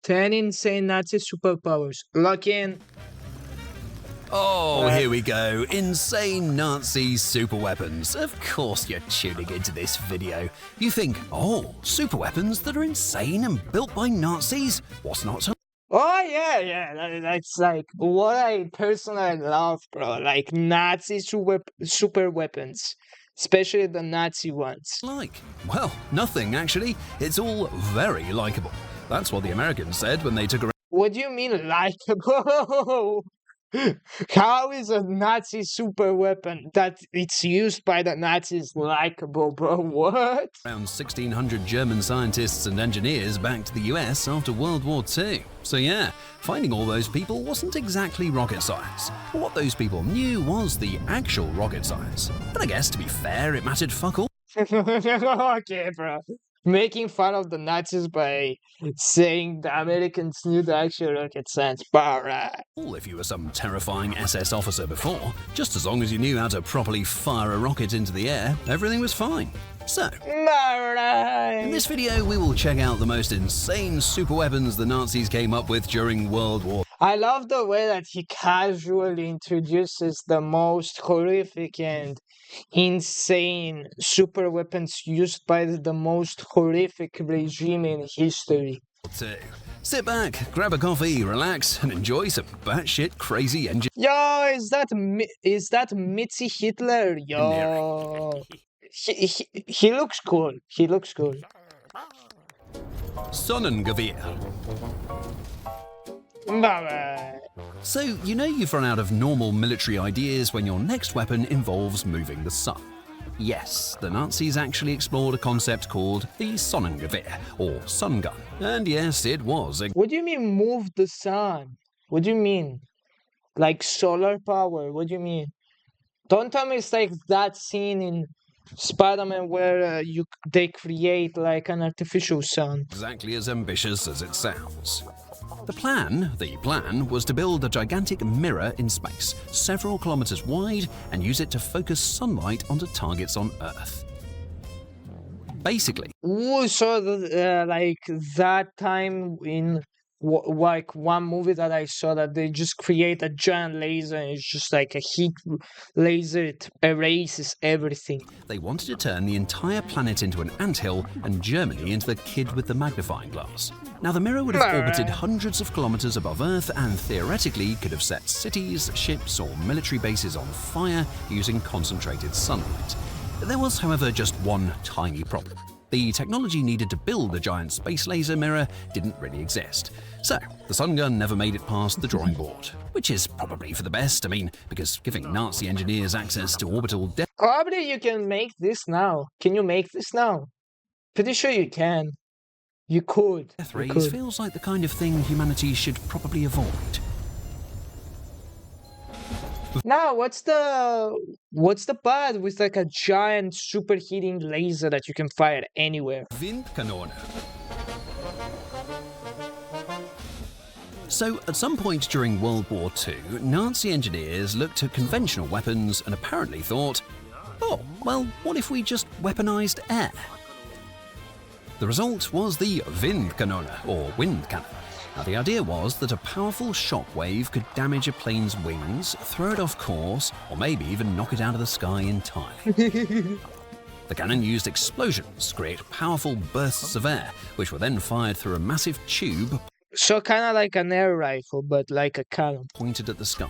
10 insane Nazi superpowers. Lock in. Oh, here we go. Insane Nazi superweapons. Of course you're tuning into this video. You think, oh, superweapons that are insane and built by Nazis? What's not to Oh, yeah. That's like what I personally love, bro. Like Nazi super weapons. Especially the Nazi ones. like? Well, nothing actually. It's all very likable. That's what the Americans said when they took around What do you mean likable? How is a Nazi super weapon that it's used by the Nazis likable, bro? What? 1,600 German scientists and engineers back to the US after World War II. So yeah, finding all those people wasn't exactly rocket science. But what those people knew was the actual rocket science. But I guess to be fair, it mattered fuck all. Okay, bro. Making fun of the Nazis by saying the Americans knew the actual rocket science. Alright. If you were some terrifying SS officer before, just as long as you knew how to properly fire a rocket into the air, everything was fine. So, in this video we will check out the most insane superweapons the Nazis came up with during World War. I love the way that he casually introduces the most horrific and insane super weapons used by the most horrific regime in history. Sit back, grab a coffee, relax, and enjoy some batshit crazy engine. Yo, is that Mitzi Hitler? Yo, he looks cool. He looks cool. Sonnengewehr. Bye-bye. So, you know you've run out of normal military ideas when your next weapon involves moving the sun. Yes, the Nazis actually explored a concept called the Sonnengewehr, or sun gun. And yes, it was a What do you mean move the sun? What do you mean? Like solar power? What do you mean? Don't tell me it's like that scene in Spider-Man where they create like an artificial sun. exactly as ambitious as it sounds. The plan was to build a gigantic mirror in space, several kilometers wide, and use it to focus sunlight onto targets on Earth. Basically, Ooh, so like that time in like one movie that I saw that they just create a giant laser and it's just like a heat laser, it erases everything. they wanted to turn the entire planet into an anthill and Germany into the kid with the magnifying glass. Now, the mirror would have orbited hundreds of kilometers above Earth and theoretically could have set cities, ships, or military bases on fire using concentrated sunlight. There was, however, just one tiny problem. The technology needed to build a giant space laser mirror didn't really exist. So, the sun gun never made it past the drawing board. Which is probably for the best, because giving Nazi engineers access to orbital death Probably you can make this now. Can you make this now? Pretty sure you can. You could. rays feels like the kind of thing humanity should probably avoid. Now, what's the bad with like a giant superheating laser that you can fire anywhere? Windkanone. So, at some point during World War II, Nazi engineers looked at conventional weapons and apparently thought, oh, well, what if we just weaponized air? The result was the Windkanone, or wind cannon. Now, the idea was that a powerful shock wave could damage a plane's wings, throw it off course, or maybe even knock it out of the sky entirely. The cannon used explosions to create powerful bursts of air, which were then fired through a massive tube So kind of like an air rifle, but like a cannon. pointed at the sky.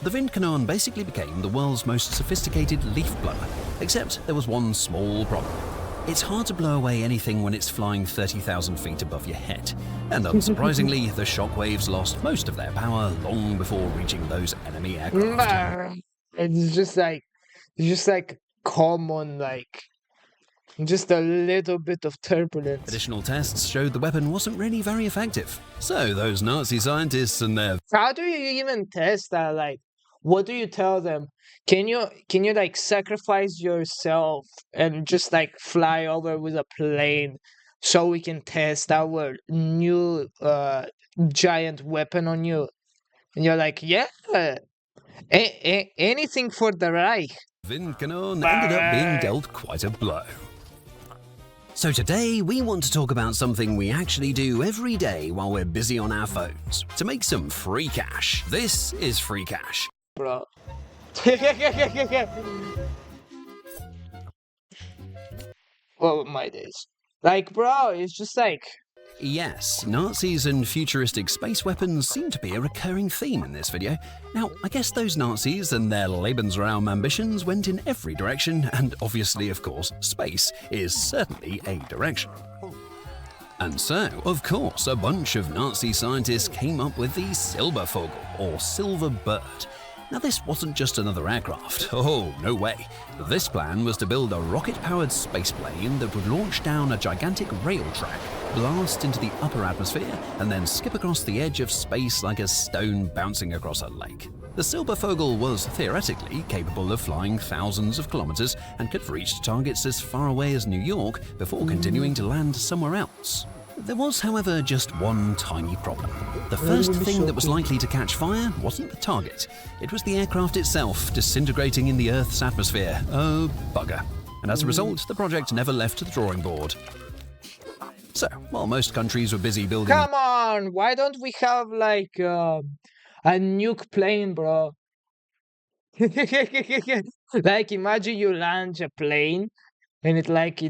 The Windkanone basically became the world's most sophisticated leaf blower, except there was one small problem. It's hard to blow away anything when it's flying 30,000 feet above your head. And unsurprisingly, the shockwaves lost most of their power long before reaching those enemy aircraft. It's just like common, like just a little bit of turbulence. Additional tests showed the weapon wasn't really very effective. So those Nazi scientists and their How do you even test that? Like, what do you tell them? Can you like sacrifice yourself and just like fly over with a plane so we can test our new giant weapon on you? And you're like, yeah, anything for the Reich. Windkanone ended up being dealt quite a blow. So today, we want to talk about something we actually do every day while we're busy on our phones, to make some free cash. This is free cash. Bro. Oh my days. Like, bro, it's just like... Yes, Nazis and futuristic space weapons seem to be a recurring theme in this video. Now, I guess those Nazis and their Lebensraum ambitions went in every direction, and obviously, of course, space is certainly a direction. And so, of course, a bunch of Nazi scientists came up with the Silbervogel, or Silver Bird. Now, this wasn't just another aircraft. Oh, no way. This plan was to build a rocket-powered spaceplane that would launch down a gigantic rail track, blast into the upper atmosphere, and then skip across the edge of space like a stone bouncing across a lake. The Silbervogel was theoretically capable of flying thousands of kilometers and could reach targets as far away as New York before continuing to land somewhere else. There was, however, just one tiny problem. The first thing that was likely to catch fire wasn't the target. It was the aircraft itself, disintegrating in the Earth's atmosphere. Oh, bugger. And as a result, the project never left the drawing board. So, while most countries were busy building... Come on! Why don't we have, like, a nuke plane, bro? Like, imagine you land a plane, and it's like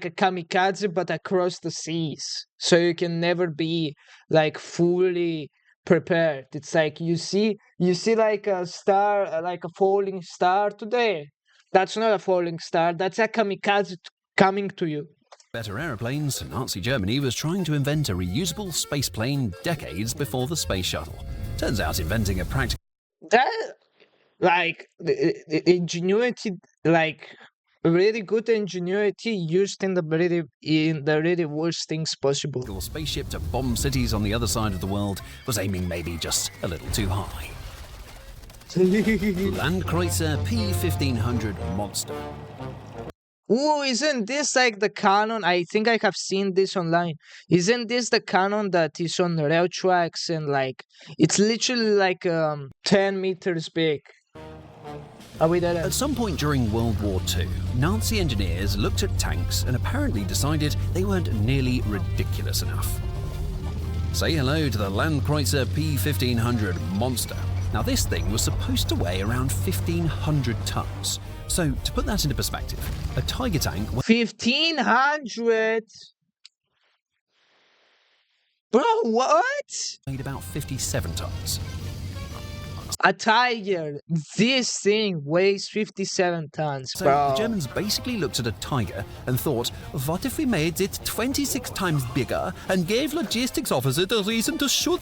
a kamikaze, but across the seas. So you can never be, like, fully prepared. It's like you see like a star, like a falling star today. That's not a falling star. That's a kamikaze coming to you. Better aeroplanes, Nazi Germany was trying to invent a reusable spaceplane decades before the space shuttle. Turns out inventing a practical... That, like, the ingenuity, like... really good ingenuity used in the really worst things possible. Spaceship to bomb cities on the other side of the world was aiming maybe just a little too high. Landkreuzer P-1500 Monster. Ooh, isn't this like the cannon? I think I have seen this online. Isn't this the cannon that is on rail tracks and like it's literally like 10 meters big? Are we there? At some point during World War II, Nazi engineers looked at tanks and apparently decided they weren't nearly ridiculous enough. Say hello to the Landkreuzer P-1500 Monster. Now this thing was supposed to weigh around 1,500 tons. So to put that into perspective, a Tiger tank... 1,500? Bro, what? ...weighed about 57 tons. A Tiger, this thing weighs 57 tons, bro. So the Germans basically looked at a Tiger and thought, what if we made it 26 times bigger and gave logistics officers a reason to shoot?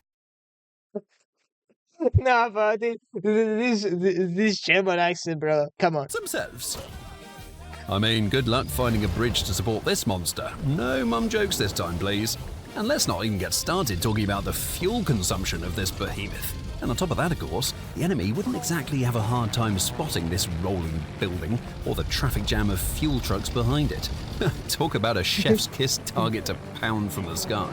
Nah, bro, this German accent, bro, come on. Themselves. I mean, good luck finding a bridge to support this monster. No mum jokes this time, please. And let's not even get started talking about the fuel consumption of this behemoth. And on top of that, of course, the enemy wouldn't exactly have a hard time spotting this rolling building or the traffic jam of fuel trucks behind it. Talk about a chef's kiss target to pound from the sky.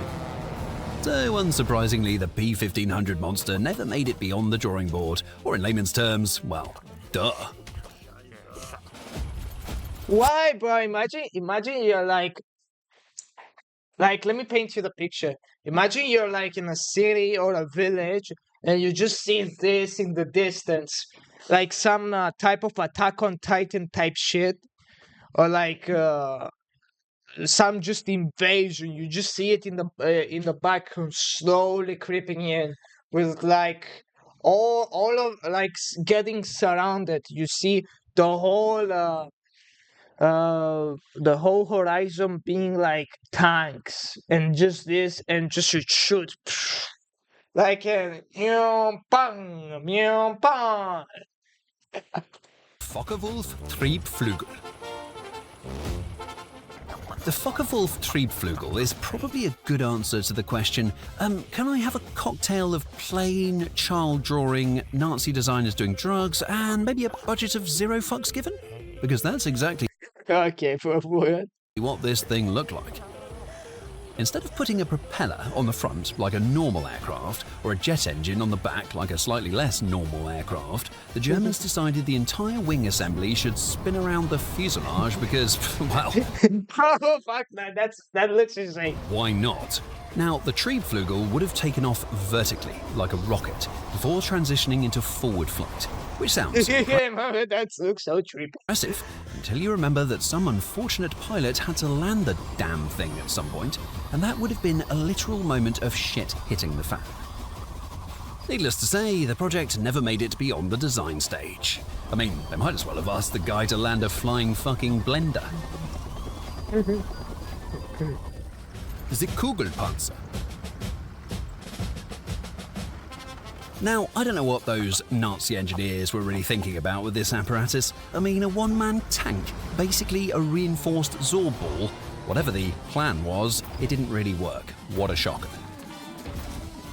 So, unsurprisingly, the P-1500 Monster never made it beyond the drawing board, or in layman's terms, well, duh. Why, bro? Imagine you're like, let me paint you the picture. Imagine you're like in a city or a village, and you just see this in the distance, like some type of Attack on Titan type shit, or like some just invasion. You just see it in the background, slowly creeping in, with like all of like getting surrounded. You see the whole horizon being like tanks, and just this, and just you shoot. Like a bang, bang. Focke-Wulf Triebflügel. The Focke-Wulf Triebflügel is probably a good answer to the question, can I have a cocktail of plain, child drawing, Nazi designers doing drugs, and maybe a budget of 0 fucks given? Because that's exactly Okay, for what? what this thing looked like. Instead of putting a propeller on the front like a normal aircraft, or a jet engine on the back like a slightly less normal aircraft, the Germans decided the entire wing assembly should spin around the fuselage because, well, Oh fuck man, that looks insane. why not? Now, the Triebflügel would have taken off vertically, like a rocket, before transitioning into forward flight, which sounds That looks so trippy. impressive, until you remember that some unfortunate pilot had to land the damn thing at some point, and that would have been a literal moment of shit hitting the fan. Needless to say, the project never made it beyond the design stage. I mean, they might as well have asked the guy to land a flying fucking blender. The Kugelpanzer. Now, I don't know what those Nazi engineers were really thinking about with this apparatus. I mean, a one-man tank, basically a reinforced Zorb ball. Whatever the plan was, it didn't really work. What a shocker.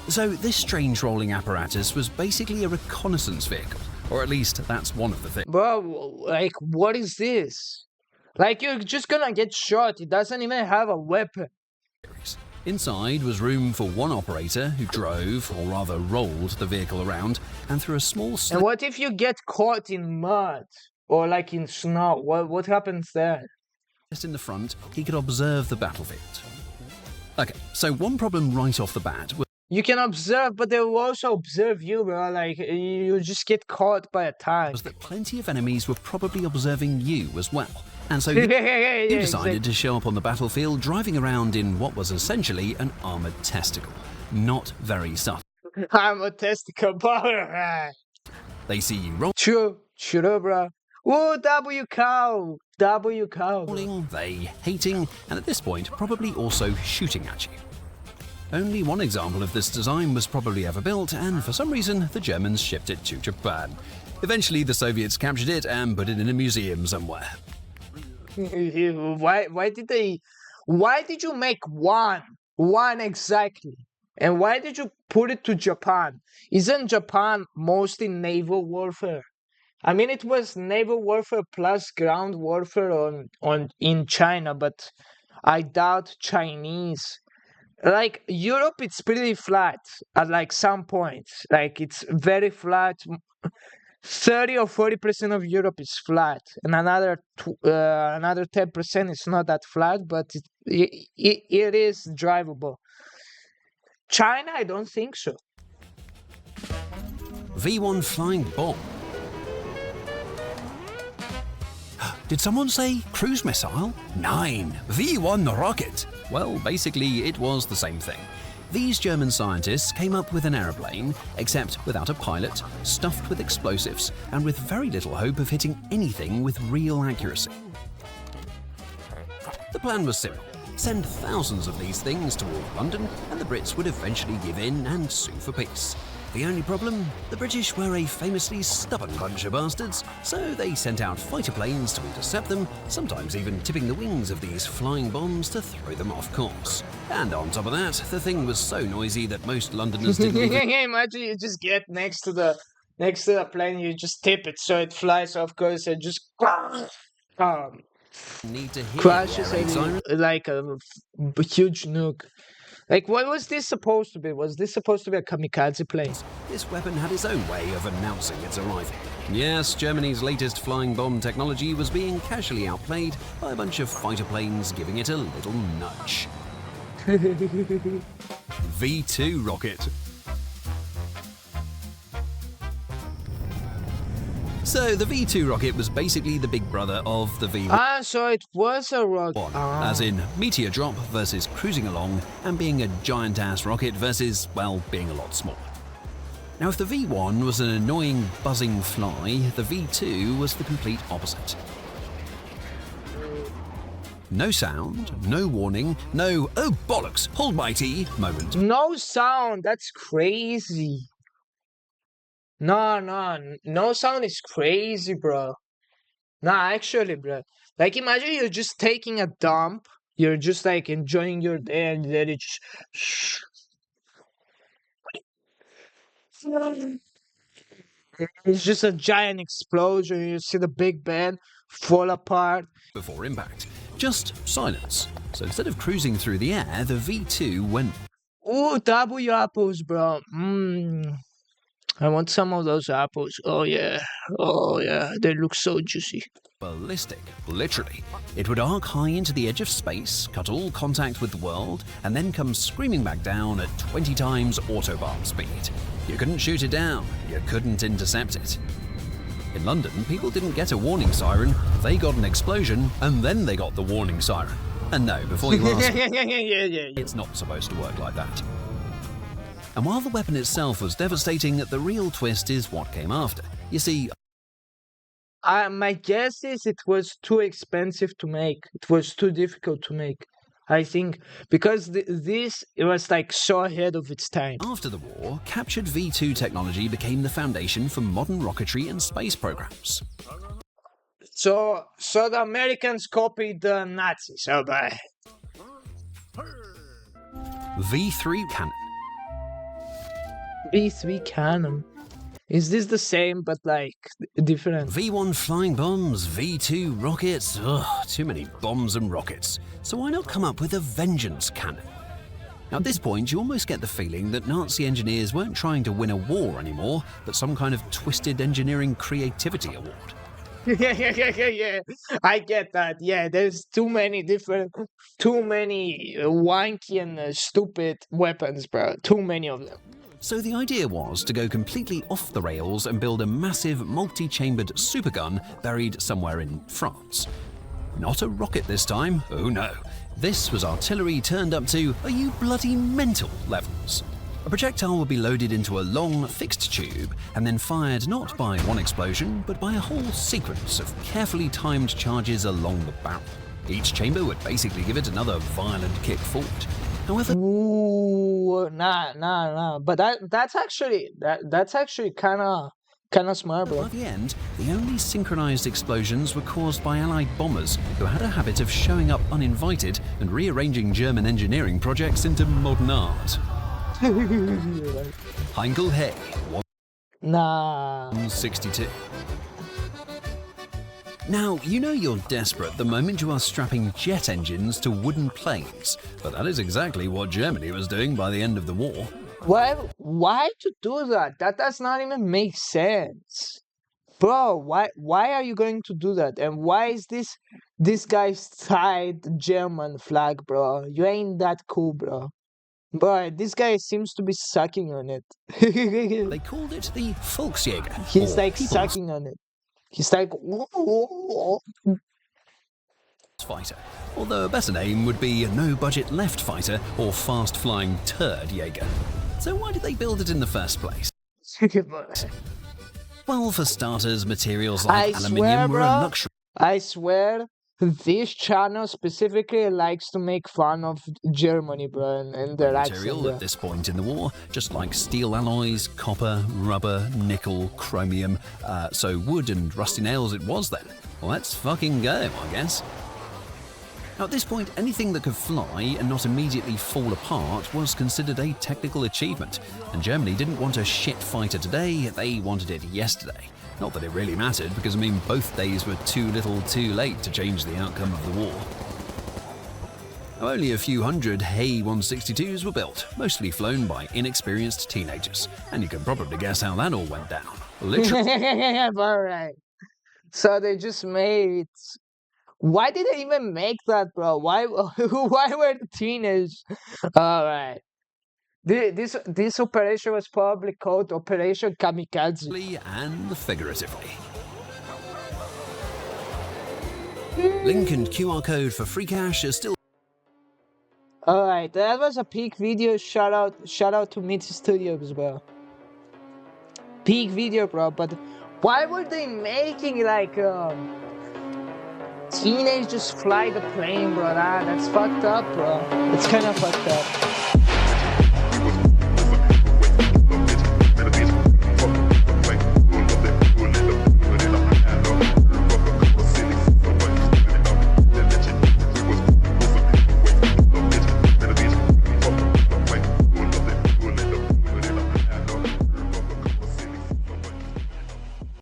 So this strange rolling apparatus was basically a reconnaissance vehicle, or at least that's one of the things. Bro, like, what is this? Like, you're just gonna get shot. It doesn't even have a weapon. Inside was room for one operator who drove, or rather rolled, the vehicle around, and through a small And what if you get caught in mud? Or like in snow? What happens then? just in the front, he could observe the battlefield. Okay, so one problem right off the bat was You can observe, but they will also observe you, bro. Like, you just get caught by a tank. that plenty of enemies were probably observing you as well. And so Yeah, you decided exactly. to show up on the battlefield driving around in what was essentially an armored testicle. Not very subtle. I'm a testicle, bro. They see you True, bro. Ooh, W cow. rolling, they hating, and at this point probably also shooting at you. Only one example of this design was probably ever built, and for some reason the Germans shipped it to Japan. Eventually the Soviets captured it and put it in a museum somewhere. Why did you make one exactly? And why did you put it to Japan? Isn't Japan mostly naval warfare? I mean, it was naval warfare plus ground warfare in China, but I doubt Chinese. Like Europe, it's pretty flat at like some points. Like it's very flat. 30 or 40% of Europe is flat, and another 10% is not that flat, but it is drivable. China, I don't think so. V1 flying bomb. Did someone say cruise missile? 9. V1 rocket. Well, basically, it was the same thing. These German scientists came up with an aeroplane, except without a pilot, stuffed with explosives, and with very little hope of hitting anything with real accuracy. The plan was simple. Send thousands of these things toward London, and the Brits would eventually give in and sue for peace. The only problem? The British were a famously stubborn bunch of bastards, so they sent out fighter planes to intercept them, sometimes even tipping the wings of these flying bombs to throw them off course. And on top of that, the thing was so noisy that most Londoners didn't even Imagine you just get next to the plane, you just tip it so it flies off course and just need to hear crashes the air raid siren. like a huge nuke. Like, what was this supposed to be? Was this supposed to be a kamikaze plane? This weapon had its own way of announcing its arrival. Yes, Germany's latest flying bomb technology was being casually outplayed by a bunch of fighter planes giving it a little nudge. V2 rocket. So the V2 rocket was basically the big brother of the V1. Ah, so it was a rocket. As in meteor drop versus cruising along, and being a giant-ass rocket versus, well, being a lot smaller. Now, if the V1 was an annoying, buzzing fly, the V2 was the complete opposite. No sound, no warning, no "oh bollocks, hold my tea" moment. No sound. That's crazy. No sound is crazy, bro. Nah, actually, bro. Like, imagine you're just taking a dump. You're just like enjoying your day, and then it just. It's just a giant explosion. You see the Big Ben fall apart. Before impact. just silence. So instead of cruising through the air, the V2 went Ooh, W apples, bro. I want some of those apples. Oh yeah. Oh yeah. They look so juicy. ballistic, literally. It would arc high into the edge of space, cut all contact with the world, and then come screaming back down at 20 times autobahn speed. You couldn't shoot it down, you couldn't intercept it. In London, people didn't get a warning siren, they got an explosion, and then they got the warning siren. And no, before you ask, it's not supposed to work like that. And while the weapon itself was devastating, the real twist is what came after. You see, my guess is it was too expensive to make. It was too difficult to make. I think because this it was like so ahead of its time. after the war, captured V2 technology became the foundation for modern rocketry and space programs. So the Americans copied the Nazis. Oh boy. V3 cannon. B3 cannon. Is this the same but like different? V1 flying bombs, V2 rockets, too many bombs and rockets. So why not come up with a vengeance cannon? Now at this point, you almost get the feeling that Nazi engineers weren't trying to win a war anymore, but some kind of twisted engineering creativity award. Yeah. I get that. Yeah, there's too many wanky and stupid weapons, bro. Too many of them. So the idea was to go completely off the rails and build a massive multi-chambered supergun buried somewhere in France. Not a rocket this time, oh no. This was artillery turned up to, are you bloody mental levels. A projectile would be loaded into a long, fixed tube and then fired not by one explosion, but by a whole sequence of carefully timed charges along the barrel. Each chamber would basically give it another violent kick forward. However, Ooh, nah. But that's actually kind of smart, bro. by the end, the only synchronized explosions were caused by Allied bombers who had a habit of showing up uninvited and rearranging German engineering projects into modern art. Heinkel Hay, Nah. 162. Now, you know you're desperate the moment you are strapping jet engines to wooden planes, but that is exactly what Germany was doing by the end of the war. Why to do that? That does not even make sense. Bro, why are you going to do that? And why is this guy's tied German flag, bro? You ain't that cool, bro. But this guy seems to be sucking on it. They called it the Volksjäger. He's or like People's sucking on it. He's like, Fighter, although a better name would be no-budget left fighter or fast-flying turd Jaeger. So why did they build it in the first place? Well, for starters, materials like aluminium were a luxury. I swear, this channel specifically likes to make fun of Germany, bro, and their accent. Material Bro. at this point in the war, just like steel alloys, copper, rubber, nickel, chromium, so wood and rusty nails it was then. Well, let's fucking go, I guess. Now, at this point, anything that could fly and not immediately fall apart was considered a technical achievement, and Germany didn't want a shit fighter today, they wanted it yesterday. Not that it really mattered, because I mean, both days were too little too late to change the outcome of the war. Now, only a few hundred Hay 162s were built, mostly flown by inexperienced teenagers, and you can probably guess how that all went down. Literally. Alright. So they just made. Why did they even make that, bro? Why were the teenagers? Alright. This operation was probably called Operation Kamikaze. And figuratively. Link and QR code for free cash are still. Alright, that was a peak video. Shout out to Mitzi Studios, bro. Peak video, bro. But why were they making like teenagers fly the plane, bro? That's fucked up, bro. It's kind of fucked up.